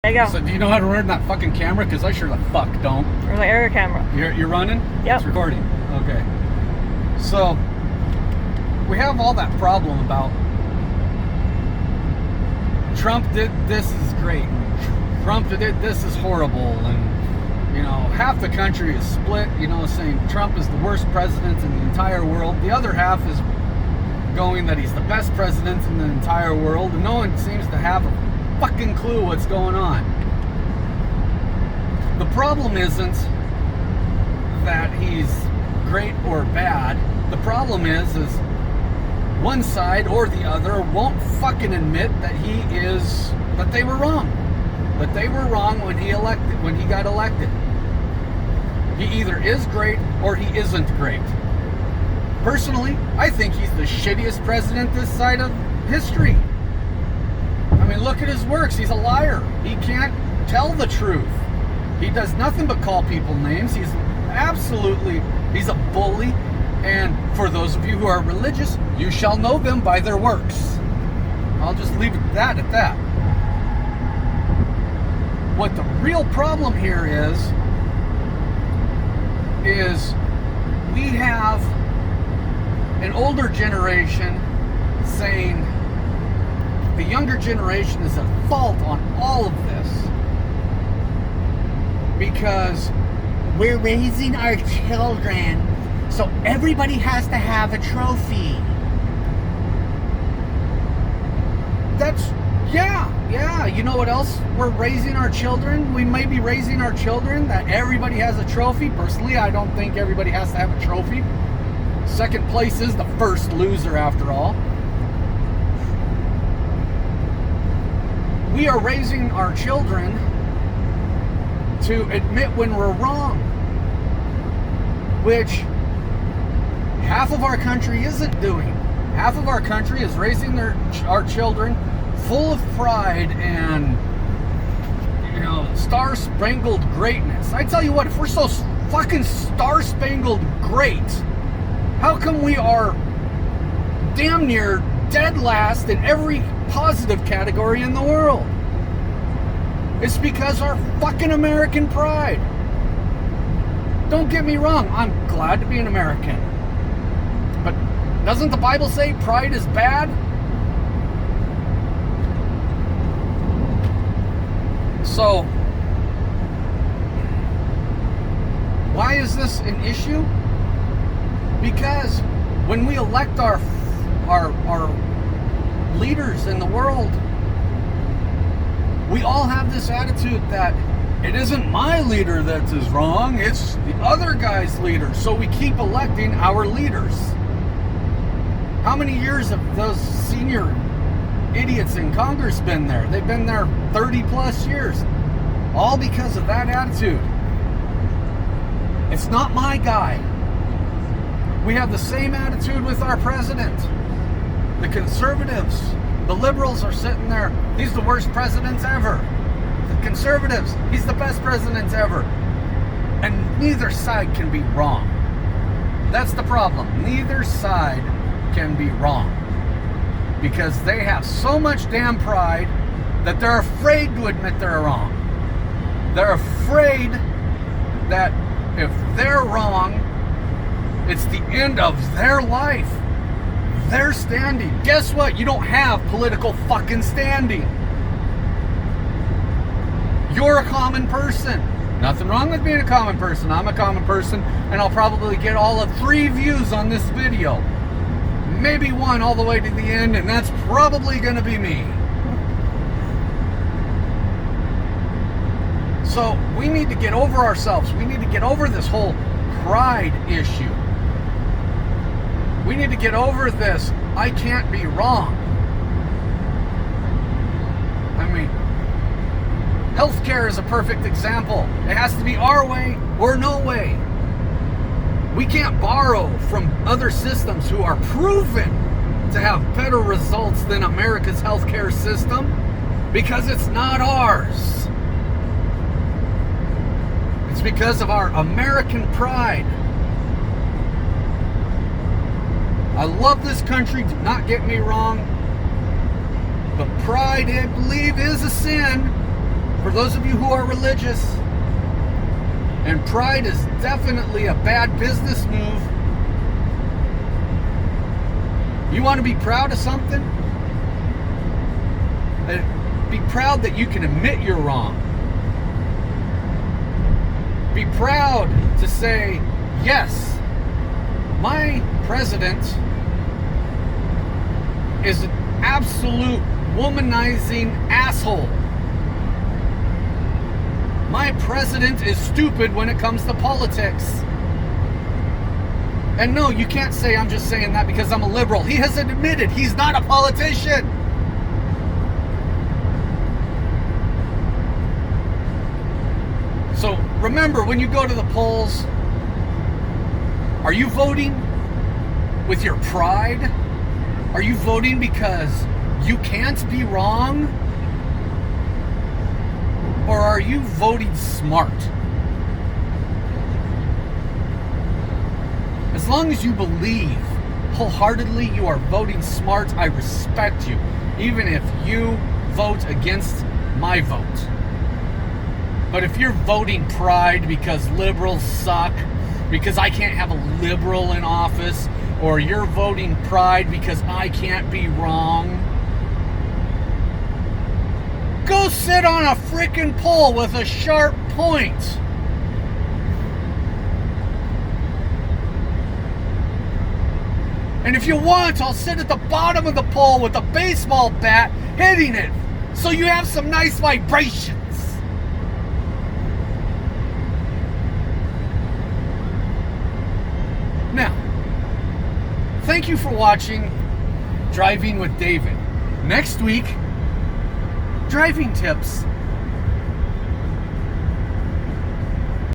There you go. So do you know how to run that fucking camera? Because I sure the fuck don't. Or the air camera. You're running? Yep. It's recording. Okay. So we have all that problem about Trump did this is great. Trump did this is horrible, and you know, half the country is split, you know, saying Trump is the worst president in the entire world. The other half is going that he's the best president in the entire world, and no one seems to have a fucking clue what's going on. The problem isn't that he's great or bad. The problem is one side or the other won't fucking admit that that they were wrong. That they were wrong when he got elected. He either is great or he isn't great. Personally, I think he's the shittiest president this side of history. I mean, look at his works. He's a liar. He can't tell the truth. He does nothing but call people names. He's a bully. And for those of you who are religious, you shall know them by their works. I'll just leave it at that. What the real problem here is we have an older generation saying the younger generation is at fault on all of this because we're raising our children, so everybody has to have a trophy. Yeah. You know what else? We're raising our children. We may be raising our children that everybody has a trophy. Personally, I don't think everybody has to have a trophy. Second place is the first loser, after all. We are raising our children to admit when we're wrong, which half of our country isn't doing. Half of our country is raising our children full of pride and, you know, star-spangled greatness. I tell you what, if we're so fucking star-spangled great, how come we are damn near dead last in every positive category in the world? It's because our fucking American pride. Don't get me wrong, I'm glad to be an American. But doesn't the Bible say pride is bad? So, why is this an issue? Because when we elect our leaders in the world, we all have this attitude that it isn't my leader that is wrong, it's the other guy's leader. So we keep electing our leaders. How many years have those senior idiots in Congress been there? They've been there 30 plus years. All because of that attitude. It's not my guy. We have the same attitude with our president. The conservatives, the liberals are sitting there. He's the worst president ever. The conservatives, he's the best president ever. And neither side can be wrong. That's the problem. Neither side can be wrong. Because they have so much damn pride that they're afraid to admit they're wrong. They're afraid that if they're wrong, it's the end of their life. Their standing. Guess what? You don't have political fucking standing. You're a common person. Nothing wrong with being a common person. I'm a common person, and I'll probably get all of 3 views on this video. Maybe 1 all the way to the end, and that's probably going to be me. So we need to get over ourselves. We need to get over this whole pride issue. We need to get over this, I can't be wrong. I mean, healthcare is a perfect example. It has to be our way or no way. We can't borrow from other systems who are proven to have better results than America's healthcare system because it's not ours. It's because of our American pride. I love this country, do not get me wrong, but pride, I believe, is a sin. for those of you who are religious, and pride is definitely a bad business move. You want to be proud of something? Be proud that you can admit you're wrong. Be proud to say, yes, my president is an absolute womanizing asshole. My president is stupid when it comes to politics. And no, you can't say I'm just saying that because I'm a liberal. He has admitted he's not a politician. So remember, when you go to the polls, are you voting with your pride? Are you voting because you can't be wrong? Or are you voting smart? As long as you believe wholeheartedly you are voting smart, I respect you, even if you vote against my vote. But if you're voting pride because liberals suck, because I can't have a liberal in office, or you're voting pride because I can't be wrong, go sit on a frickin' pole with a sharp point. And if you want, I'll sit at the bottom of the pole with a baseball bat hitting it, so you have some nice vibrations. Now, thank you for watching Driving with David. Next week, driving tips